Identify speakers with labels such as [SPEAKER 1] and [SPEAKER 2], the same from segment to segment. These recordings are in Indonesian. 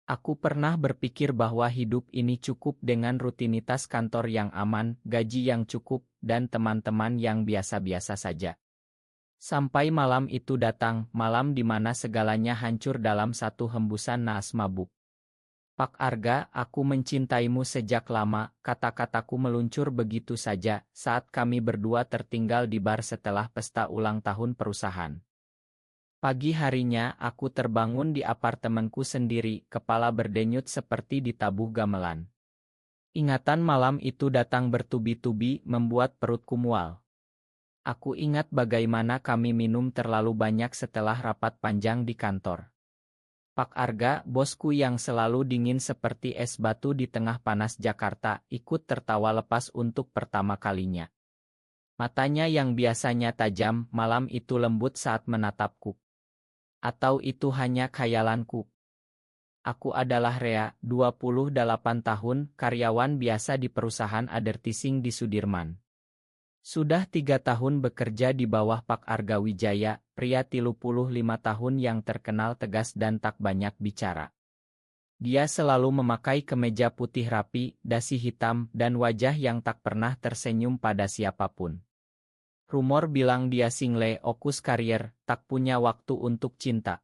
[SPEAKER 1] Aku pernah berpikir bahwa hidup ini cukup dengan rutinitas kantor yang aman, gaji yang cukup, dan teman-teman yang biasa-biasa saja. Sampai malam itu datang, malam di mana segalanya hancur dalam satu hembusan naas mabuk. Pak Arga, aku mencintaimu sejak lama, kata-kataku meluncur begitu saja saat kami berdua tertinggal di bar setelah pesta ulang tahun perusahaan. Pagi harinya, aku terbangun di apartemenku sendiri, kepala berdenyut seperti ditabuh gamelan. Ingatan malam itu datang bertubi-tubi, membuat perutku mual. Aku ingat bagaimana kami minum terlalu banyak setelah rapat panjang di kantor. Pak Arga, bosku yang selalu dingin seperti es batu di tengah panas Jakarta, ikut tertawa lepas untuk pertama kalinya. Matanya yang biasanya tajam, malam itu lembut saat menatapku. Atau itu hanya khayalanku? Aku adalah Rea, 28 tahun, karyawan biasa di perusahaan advertising di Sudirman. Sudah 3 tahun bekerja di bawah Pak Arga Wijaya, pria 35 tahun yang terkenal tegas dan tak banyak bicara. Dia selalu memakai kemeja putih rapi, dasi hitam, dan wajah yang tak pernah tersenyum pada siapapun. Rumor bilang dia single fokus karier, tak punya waktu untuk cinta.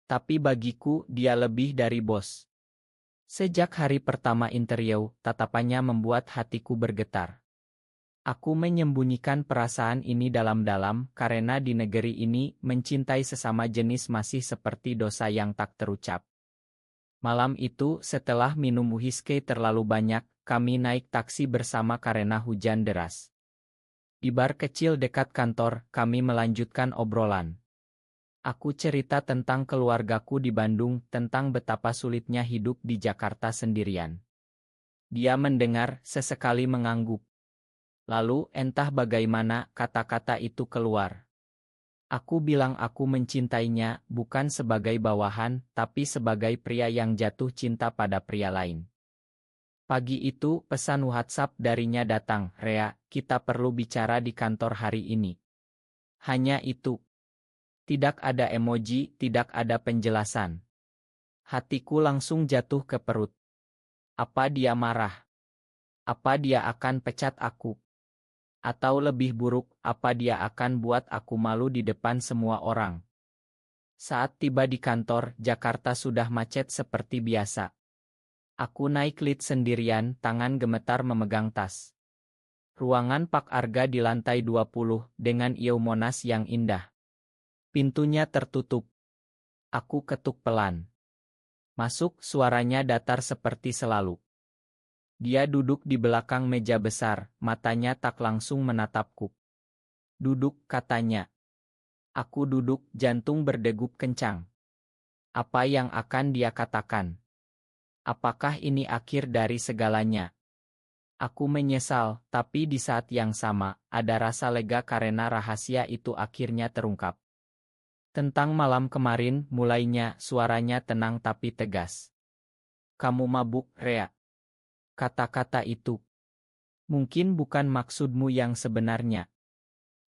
[SPEAKER 1] Tapi bagiku, dia lebih dari bos. Sejak hari pertama interview, tatapannya membuat hatiku bergetar. Aku menyembunyikan perasaan ini dalam-dalam karena di negeri ini mencintai sesama jenis masih seperti dosa yang tak terucap. Malam itu, setelah minum whisky terlalu banyak, kami naik taksi bersama karena hujan deras. Di bar kecil dekat kantor, kami melanjutkan obrolan. Aku cerita tentang keluargaku di Bandung, tentang betapa sulitnya hidup di Jakarta sendirian. Dia mendengar, sesekali mengangguk. Lalu, entah bagaimana, kata-kata itu keluar. Aku bilang aku mencintainya, bukan sebagai bawahan, tapi sebagai pria yang jatuh cinta pada pria lain. Pagi itu, pesan WhatsApp darinya datang, Rea, kita perlu bicara di kantor hari ini. Hanya itu. Tidak ada emoji, tidak ada penjelasan. Hatiku langsung jatuh ke perut. Apa dia marah? Apa dia akan pecat aku? Atau lebih buruk, apa dia akan buat aku malu di depan semua orang? Saat tiba di kantor, Jakarta sudah macet seperti biasa. Aku naik lift sendirian, tangan gemetar memegang tas. Ruangan Pak Arga di lantai 20, dengan ieu Monas yang indah. Pintunya tertutup. Aku ketuk pelan. Masuk, suaranya datar seperti selalu. Dia duduk di belakang meja besar, matanya tak langsung menatapku. Duduk, katanya. Aku duduk, jantung berdegup kencang. Apa yang akan dia katakan? Apakah ini akhir dari segalanya? Aku menyesal, tapi di saat yang sama, ada rasa lega karena rahasia itu akhirnya terungkap. Tentang malam kemarin, mulainya, suaranya tenang tapi tegas. Kamu mabuk, Rea. Kata-kata itu. Mungkin bukan maksudmu yang sebenarnya.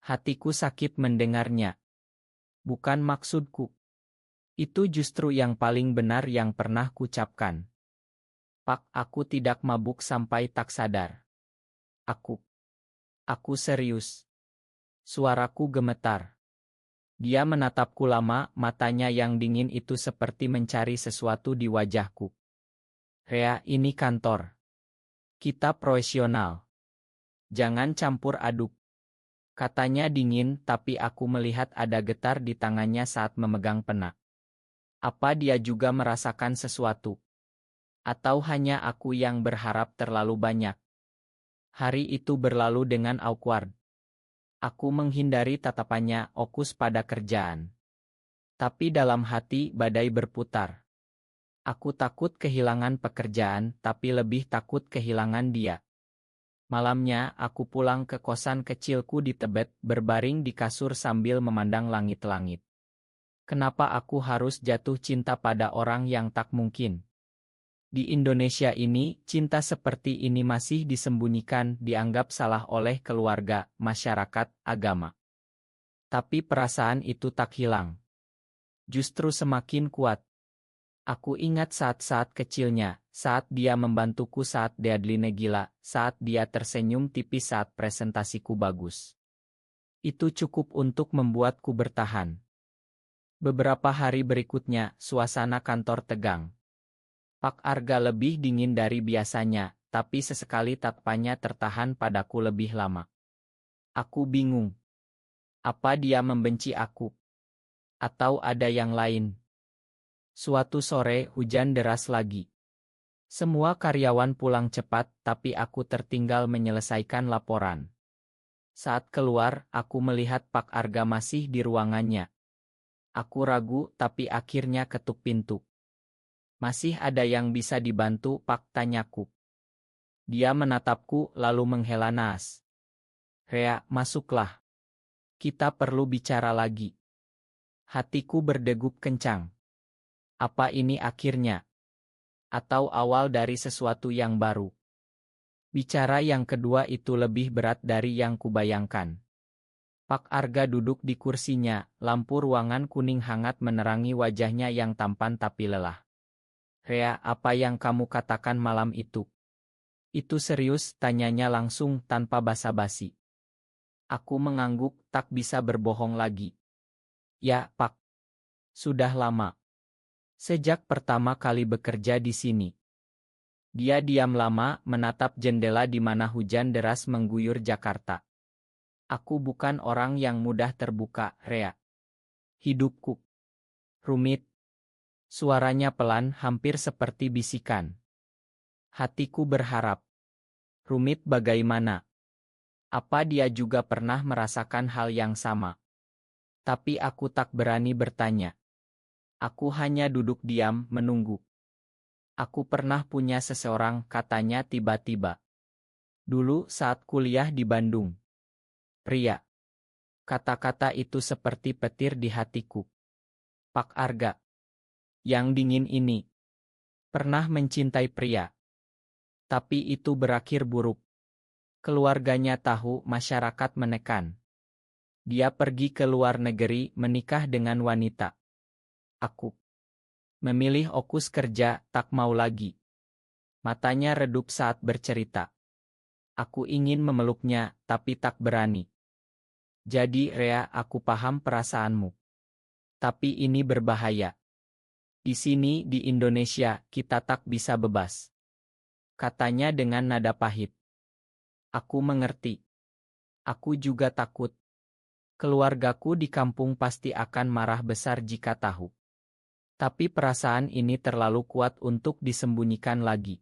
[SPEAKER 1] Hatiku sakit mendengarnya. Bukan maksudku. Itu justru yang paling benar yang pernah kucapkan. Pak, aku tidak mabuk sampai tak sadar. Aku serius. Suaraku gemetar. Dia menatapku lama, matanya yang dingin itu seperti mencari sesuatu di wajahku. Rea, ini kantor. Kita profesional. Jangan campur aduk. Katanya dingin, tapi aku melihat ada getar di tangannya saat memegang pena. Apa dia juga merasakan sesuatu? Atau hanya aku yang berharap terlalu banyak? Hari itu berlalu dengan awkward. Aku menghindari tatapannya, fokus pada kerjaan. Tapi dalam hati, badai berputar. Aku takut kehilangan pekerjaan, tapi lebih takut kehilangan dia. Malamnya, aku pulang ke kosan kecilku di Tebet, berbaring di kasur sambil memandang langit-langit. Kenapa aku harus jatuh cinta pada orang yang tak mungkin? Di Indonesia ini, cinta seperti ini masih disembunyikan, dianggap salah oleh keluarga, masyarakat, agama. Tapi perasaan itu tak hilang. Justru semakin kuat. Aku ingat saat-saat kecilnya, saat dia membantuku saat deadline gila, saat dia tersenyum tipis saat presentasiku bagus. Itu cukup untuk membuatku bertahan. Beberapa hari berikutnya, suasana kantor tegang. Pak Arga lebih dingin dari biasanya, tapi sesekali tatapannya tertahan padaku lebih lama. Aku bingung. Apa dia membenci aku? Atau ada yang lain? Suatu sore, hujan deras lagi. Semua karyawan pulang cepat, tapi aku tertinggal menyelesaikan laporan. Saat keluar, aku melihat Pak Arga masih di ruangannya. Aku ragu, tapi akhirnya ketuk pintu. Masih ada yang bisa dibantu, Pak, tanyaku. Dia menatapku, lalu menghela naas. Rea, masuklah. Kita perlu bicara lagi. Hatiku berdegup kencang. Apa ini akhirnya? Atau awal dari sesuatu yang baru? Bicara yang kedua itu lebih berat dari yang kubayangkan. Pak Arga duduk di kursinya, lampu ruangan kuning hangat menerangi wajahnya yang tampan tapi lelah. Rea, apa yang kamu katakan malam itu? Itu serius, tanyanya langsung tanpa basa-basi. Aku mengangguk, tak bisa berbohong lagi. Ya, Pak. Sudah lama. Sejak pertama kali bekerja di sini. Dia diam lama, menatap jendela di mana hujan deras mengguyur Jakarta. Aku bukan orang yang mudah terbuka, Rea. Hidupku rumit. Suaranya pelan, hampir seperti bisikan. Hatiku berharap. Rumit bagaimana? Apa dia juga pernah merasakan hal yang sama? Tapi aku tak berani bertanya. Aku hanya duduk diam, menunggu. Aku pernah punya seseorang, katanya tiba-tiba. Dulu saat kuliah di Bandung. Pria. Kata-kata itu seperti petir di hatiku. Pak Arga. Yang dingin ini. Pernah mencintai pria. Tapi itu berakhir buruk. Keluarganya tahu, masyarakat menekan. Dia pergi ke luar negeri, menikah dengan wanita. Aku memilih fokus kerja, tak mau lagi. Matanya redup saat bercerita. Aku ingin memeluknya, tapi tak berani. Jadi Rea, aku paham perasaanmu. Tapi ini berbahaya. Di sini, di Indonesia, kita tak bisa bebas. Katanya dengan nada pahit. Aku mengerti. Aku juga takut. Keluargaku di kampung pasti akan marah besar jika tahu. Tapi perasaan ini terlalu kuat untuk disembunyikan lagi.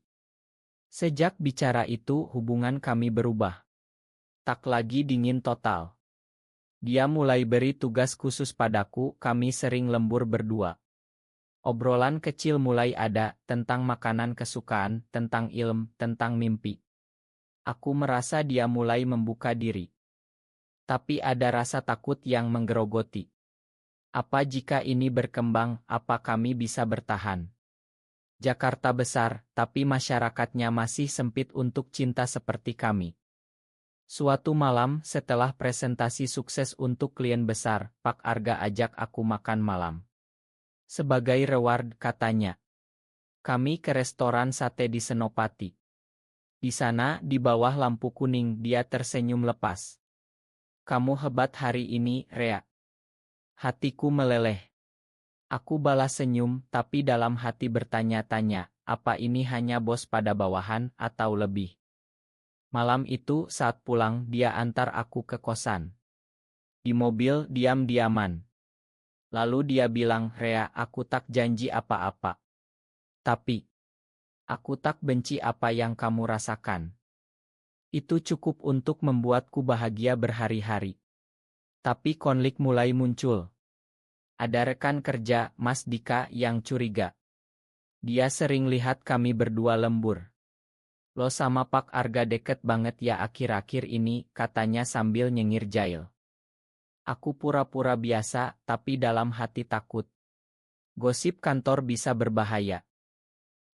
[SPEAKER 1] Sejak bicara itu, hubungan kami berubah. Tak lagi dingin total. Dia mulai beri tugas khusus padaku, kami sering lembur berdua. Obrolan kecil mulai ada, tentang makanan kesukaan, tentang ilmu, tentang mimpi. Aku merasa dia mulai membuka diri. Tapi ada rasa takut yang menggerogoti. Apa jika ini berkembang, apa kami bisa bertahan? Jakarta besar, tapi masyarakatnya masih sempit untuk cinta seperti kami. Suatu malam, setelah presentasi sukses untuk klien besar, Pak Arga ajak aku makan malam. Sebagai reward, katanya, kami ke restoran sate di Senopati. Di sana, di bawah lampu kuning, dia tersenyum lepas. Kamu hebat hari ini, Rea. Hatiku meleleh. Aku balas senyum, tapi dalam hati bertanya-tanya, apa ini hanya bos pada bawahan atau lebih? Malam itu, saat pulang, dia antar aku ke kosan. Di mobil, diam-diaman. Lalu dia bilang, Rea, aku tak janji apa-apa. Tapi, aku tak benci apa yang kamu rasakan. Itu cukup untuk membuatku bahagia berhari-hari. Tapi konflik mulai muncul. Ada rekan kerja, Mas Dika, yang curiga. Dia sering lihat kami berdua lembur. Lo sama Pak Arga deket banget ya akhir-akhir ini, katanya sambil nyengir jail. Aku pura-pura biasa, tapi dalam hati takut. Gosip kantor bisa berbahaya.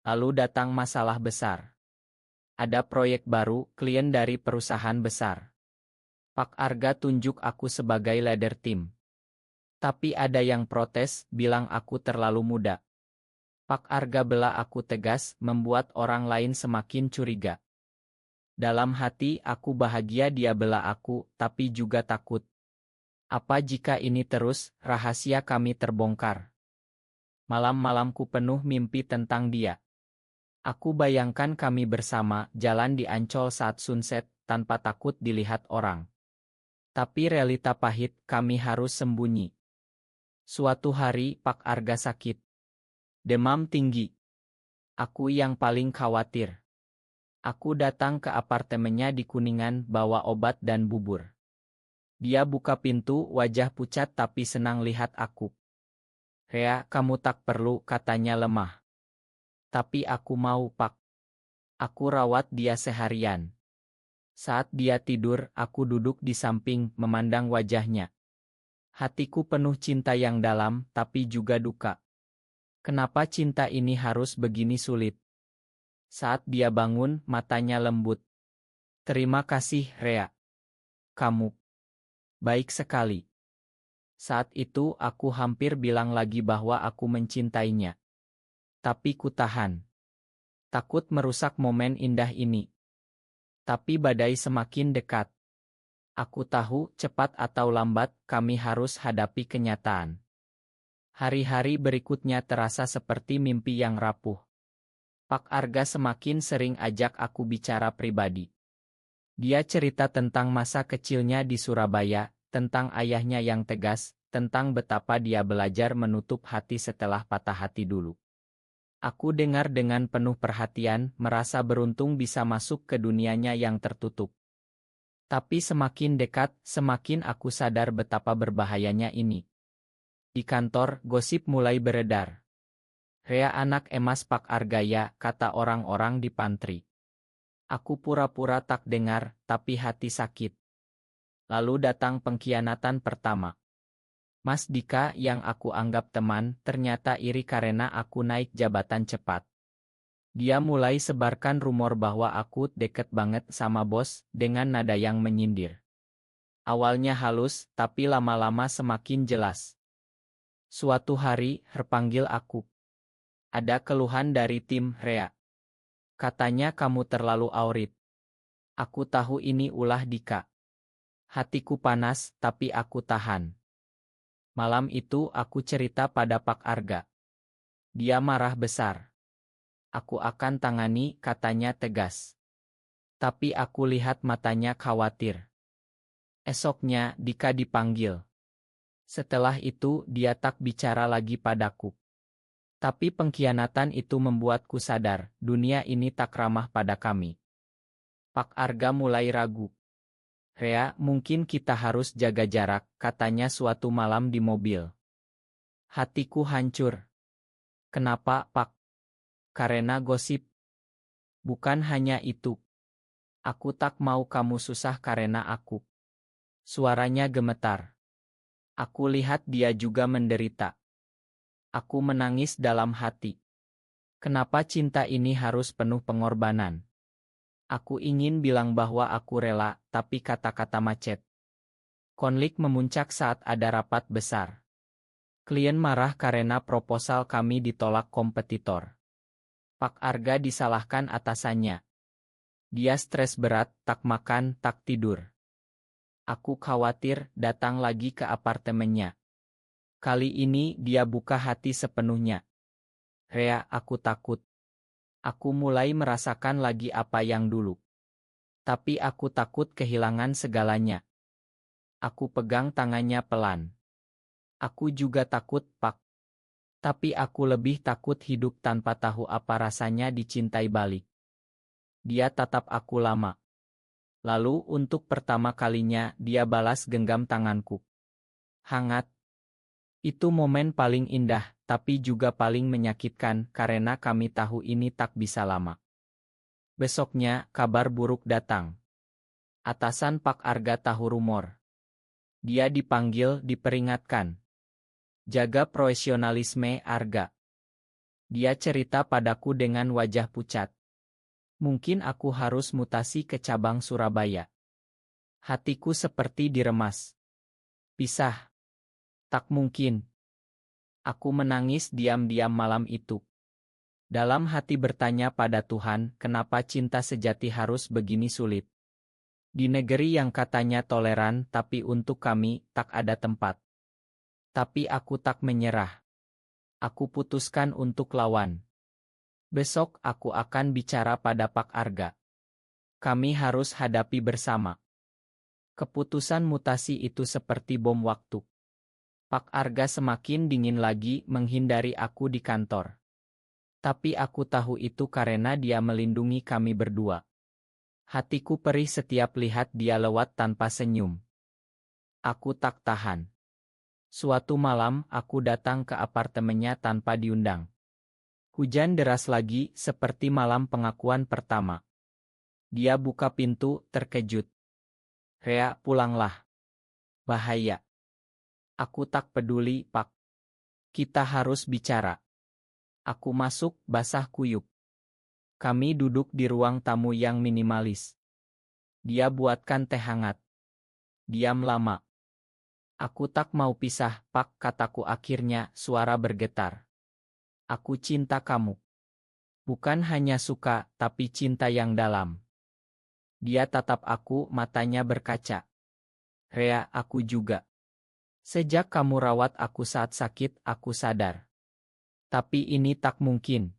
[SPEAKER 1] Lalu datang masalah besar. Ada proyek baru, klien dari perusahaan besar. Pak Arga tunjuk aku sebagai leader tim. Tapi ada yang protes, bilang aku terlalu muda. Pak Arga bela aku tegas, membuat orang lain semakin curiga. Dalam hati aku bahagia dia bela aku, tapi juga takut. Apa jika ini terus, rahasia kami terbongkar? Malam-malamku penuh mimpi tentang dia. Aku bayangkan kami bersama, jalan di Ancol saat sunset, tanpa takut dilihat orang. Tapi realita pahit, kami harus sembunyi. Suatu hari, Pak Arga sakit. Demam tinggi. Aku yang paling khawatir. Aku datang ke apartemennya di Kuningan bawa obat dan bubur. Dia buka pintu, wajah pucat tapi senang lihat aku. "Rea, kamu tak perlu," katanya lemah. "Tapi aku mau, Pak. Aku rawat dia seharian." Saat dia tidur, aku duduk di samping, memandang wajahnya. Hatiku penuh cinta yang dalam, tapi juga duka. Kenapa cinta ini harus begini sulit? Saat dia bangun, matanya lembut. "Terima kasih, Rea. Kamu baik sekali." Saat itu aku hampir bilang lagi bahwa aku mencintainya. Tapi ku tahan. Takut merusak momen indah ini. Tapi badai semakin dekat. Aku tahu, cepat atau lambat, kami harus hadapi kenyataan. Hari-hari berikutnya terasa seperti mimpi yang rapuh. Pak Arga semakin sering ajak aku bicara pribadi. Dia cerita tentang masa kecilnya di Surabaya, tentang ayahnya yang tegas, tentang betapa dia belajar menutup hati setelah patah hati dulu. Aku dengar dengan penuh perhatian, merasa beruntung bisa masuk ke dunianya yang tertutup. Tapi semakin dekat, semakin aku sadar betapa berbahayanya ini. Di kantor, gosip mulai beredar. "Rea anak emas Pak Argaya," kata orang-orang di pantry. Aku pura-pura tak dengar, tapi hati sakit. Lalu datang pengkhianatan pertama. Mas Dika yang aku anggap teman, ternyata iri karena aku naik jabatan cepat. Dia mulai sebarkan rumor bahwa aku deket banget sama bos, dengan nada yang menyindir. Awalnya halus, tapi lama-lama semakin jelas. Suatu hari, terpanggil aku. "Ada keluhan dari tim, Rea. Katanya kamu terlalu aurit." Aku tahu ini ulah Dika. Hatiku panas, tapi aku tahan. Malam itu aku cerita pada Pak Arga. Dia marah besar. "Aku akan tangani," katanya tegas. Tapi aku lihat matanya khawatir. Esoknya, Dika dipanggil. Setelah itu, dia tak bicara lagi padaku. Tapi pengkhianatan itu membuatku sadar, dunia ini tak ramah pada kami. Pak Arga mulai ragu. "Rea, mungkin kita harus jaga jarak," katanya suatu malam di mobil. Hatiku hancur. "Kenapa, Pak?" "Karena gosip." "Bukan hanya itu. Aku tak mau kamu susah karena aku." Suaranya gemetar. Aku lihat dia juga menderita. Aku menangis dalam hati. Kenapa cinta ini harus penuh pengorbanan? Aku ingin bilang bahwa aku rela, tapi kata-kata macet. Konflik memuncak saat ada rapat besar. Klien marah karena proposal kami ditolak kompetitor. Pak Arga disalahkan atasannya. Dia stres berat, tak makan, tak tidur. Aku khawatir, datang lagi ke apartemennya. Kali ini dia buka hati sepenuhnya. "Rea, aku takut." Aku mulai merasakan lagi apa yang dulu. Tapi aku takut kehilangan segalanya. Aku pegang tangannya pelan. "Aku juga takut, Pak. Tapi aku lebih takut hidup tanpa tahu apa rasanya dicintai balik." Dia tatap aku lama. Lalu untuk pertama kalinya dia balas genggam tanganku. Hangat. Itu momen paling indah, tapi juga paling menyakitkan karena kami tahu ini tak bisa lama. Besoknya, kabar buruk datang. Atasan Pak Arga tahu rumor. Dia dipanggil, diperingatkan. "Jaga profesionalisme, Arga." Dia cerita padaku dengan wajah pucat. Mungkin aku harus mutasi ke cabang Surabaya. Hatiku seperti diremas. Pisah. Tak mungkin. Aku menangis diam-diam malam itu. Dalam hati bertanya pada Tuhan, kenapa cinta sejati harus begini sulit? Di negeri yang katanya toleran, tapi untuk kami, tak ada tempat. Tapi aku tak menyerah. Aku putuskan untuk lawan. Besok aku akan bicara pada Pak Arga. Kami harus hadapi bersama. Keputusan mutasi itu seperti bom waktu. Pak Arga semakin dingin lagi menghindari aku di kantor. Tapi aku tahu itu karena dia melindungi kami berdua. Hatiku perih setiap lihat dia lewat tanpa senyum. Aku tak tahan. Suatu malam aku datang ke apartemennya tanpa diundang. Hujan deras lagi seperti malam pengakuan pertama. Dia buka pintu terkejut. "Rea, pulanglah. Bahaya." Aku tak peduli, Pak. Kita harus bicara. Aku masuk, basah kuyup. Kami duduk di ruang tamu yang minimalis. Dia buatkan teh hangat. Diam lama. Aku tak mau pisah, Pak, kataku akhirnya, suara bergetar. Aku cinta kamu. Bukan hanya suka, tapi cinta yang dalam. Dia tatap aku, matanya berkaca. "Rea, aku juga. Sejak kamu rawat aku saat sakit, aku sadar. Tapi ini tak mungkin.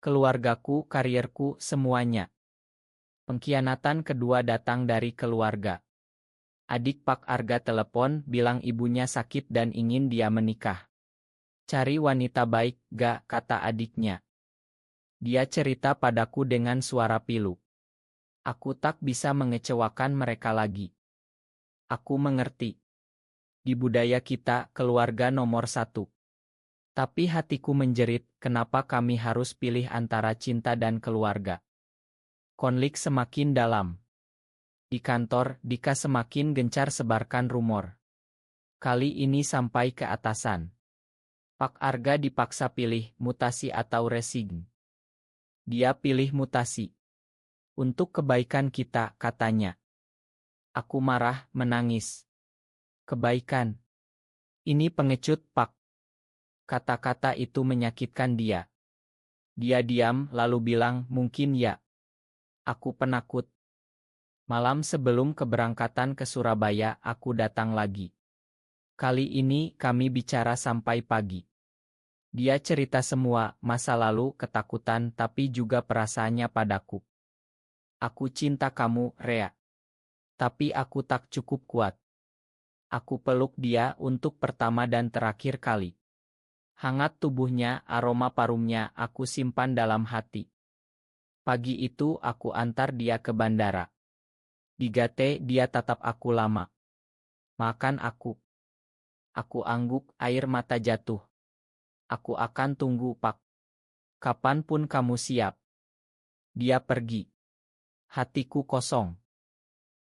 [SPEAKER 1] Keluargaku, karierku, semuanya." Pengkhianatan kedua datang dari keluarga. Adik Pak Arga telepon, bilang ibunya sakit dan ingin dia menikah. "Cari wanita baik, ga," kata adiknya. Dia cerita padaku dengan suara pilu. Aku tak bisa mengecewakan mereka lagi. Aku mengerti. Di budaya kita, keluarga nomor satu. Tapi hatiku menjerit, kenapa kami harus pilih antara cinta dan keluarga? Konflik semakin dalam. Di kantor, Dika semakin gencar sebarkan rumor. Kali ini sampai ke atasan. Pak Arga dipaksa pilih mutasi atau resign. Dia pilih mutasi. Untuk kebaikan kita, katanya. Aku marah, menangis. Kebaikan. Ini pengecut, Pak. Kata-kata itu menyakitkan dia. Dia diam, lalu bilang, mungkin ya. Aku penakut. Malam sebelum keberangkatan ke Surabaya, aku datang lagi. Kali ini kami bicara sampai pagi. Dia cerita semua, masa lalu, ketakutan, tapi juga perasaannya padaku. Aku cinta kamu, Rea. Tapi aku tak cukup kuat. Aku peluk dia untuk pertama dan terakhir kali. Hangat tubuhnya, aroma parumnya, aku simpan dalam hati. Pagi itu aku antar dia ke bandara. Di gate dia tatap aku lama. Makan aku. Aku angguk, air mata jatuh. Aku akan tunggu, Pak. Kapanpun kamu siap. Dia pergi. Hatiku kosong.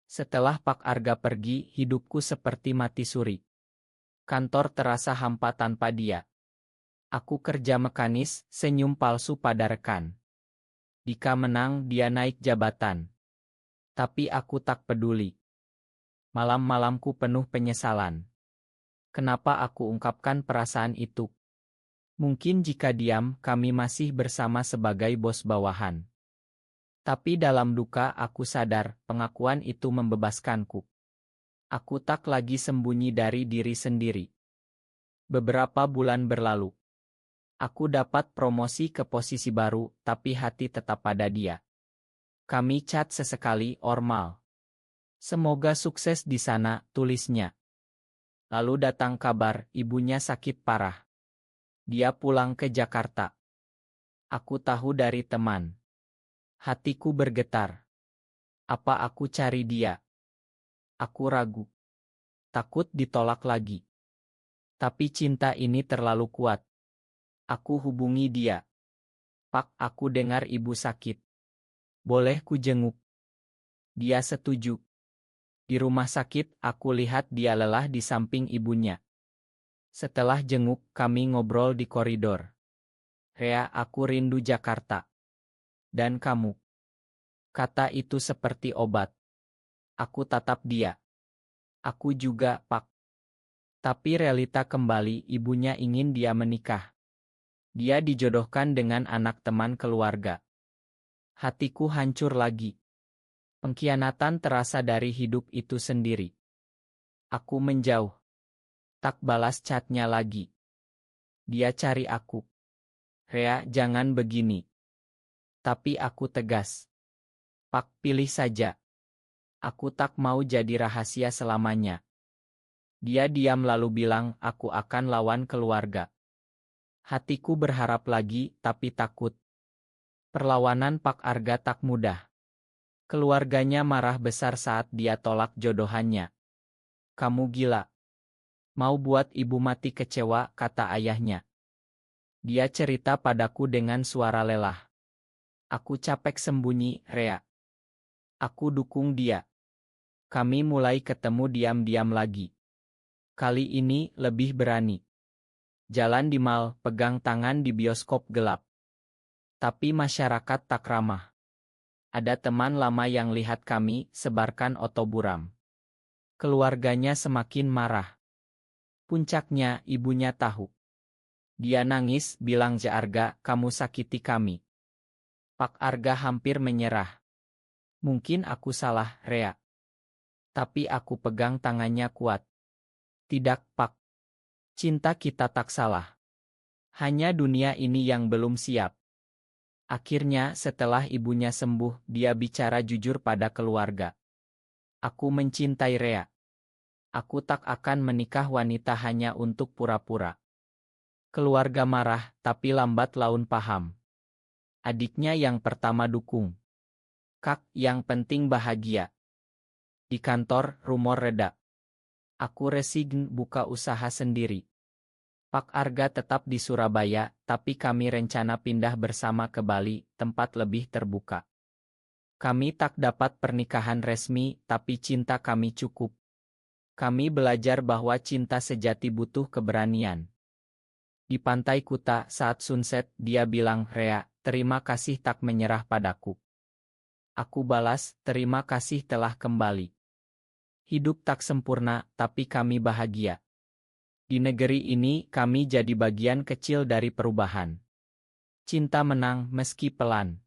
[SPEAKER 1] Setelah Pak Arga pergi, hidupku seperti mati suri. Kantor terasa hampa tanpa dia. Aku kerja mekanis, senyum palsu pada rekan. Dika menang, dia naik jabatan. Tapi aku tak peduli. Malam-malamku penuh penyesalan. Kenapa aku ungkapkan perasaan itu? Mungkin jika diam, kami masih bersama sebagai bos bawahan. Tapi dalam duka aku sadar, pengakuan itu membebaskanku. Aku tak lagi sembunyi dari diri sendiri. Beberapa bulan berlalu. Aku dapat promosi ke posisi baru, tapi hati tetap pada dia. Kami chat sesekali, normal. Semoga sukses di sana, tulisnya. Lalu datang kabar, ibunya sakit parah. Dia pulang ke Jakarta. Aku tahu dari teman. Hatiku bergetar. Apa aku cari dia? Aku ragu. Takut ditolak lagi. Tapi cinta ini terlalu kuat. Aku hubungi dia. Pak, aku dengar ibu sakit. Boleh ku jenguk? Dia setuju. Di rumah sakit, aku lihat dia lelah di samping ibunya. Setelah jenguk, kami ngobrol di koridor. Rea, aku rindu Jakarta. Dan kamu? Kata itu seperti obat. Aku tatap dia. Aku juga, Pak. Tapi realita kembali, ibunya ingin dia menikah. Dia dijodohkan dengan anak teman keluarga. Hatiku hancur lagi. Pengkhianatan terasa dari hidup itu sendiri. Aku menjauh. Tak balas chatnya lagi. Dia cari aku. Rea, jangan begini. Tapi aku tegas. Pak, pilih saja. Aku tak mau jadi rahasia selamanya. Dia diam lalu bilang, aku akan lawan keluarga. Hatiku berharap lagi, tapi takut. Perlawanan Pak Arga tak mudah. Keluarganya marah besar saat dia tolak jodohannya. Kamu gila. Mau buat ibu mati kecewa, kata ayahnya. Dia cerita padaku dengan suara lelah. Aku capek sembunyi, Rea. Aku dukung dia. Kami mulai ketemu diam-diam lagi. Kali ini lebih berani. Jalan di mal, pegang tangan di bioskop gelap. Tapi masyarakat tak ramah. Ada teman lama yang lihat kami sebarkan otoburam. Keluarganya semakin marah. Puncaknya ibunya tahu. Dia nangis, bilang Ja Arga, kamu sakiti kami. Pak Arga hampir menyerah. Mungkin aku salah, Rea. Tapi aku pegang tangannya kuat. Tidak, Pak. Cinta kita tak salah. Hanya dunia ini yang belum siap. Akhirnya setelah ibunya sembuh, dia bicara jujur pada keluarga. Aku mencintai Rea. Aku tak akan menikah wanita hanya untuk pura-pura. Keluarga marah, tapi lambat laun paham. Adiknya yang pertama dukung. Kak, yang penting bahagia. Di kantor, rumor reda. Aku resign buka usaha sendiri. Pak Arga tetap di Surabaya, tapi kami rencana pindah bersama ke Bali, tempat lebih terbuka. Kami tak dapat pernikahan resmi, tapi cinta kami cukup. Kami belajar bahwa cinta sejati butuh keberanian. Di pantai Kuta saat sunset, dia bilang, Rea, terima kasih tak menyerah padaku. Aku balas, terima kasih telah kembali. Hidup tak sempurna, tapi kami bahagia. Di negeri ini, kami jadi bagian kecil dari perubahan. Cinta menang meski pelan.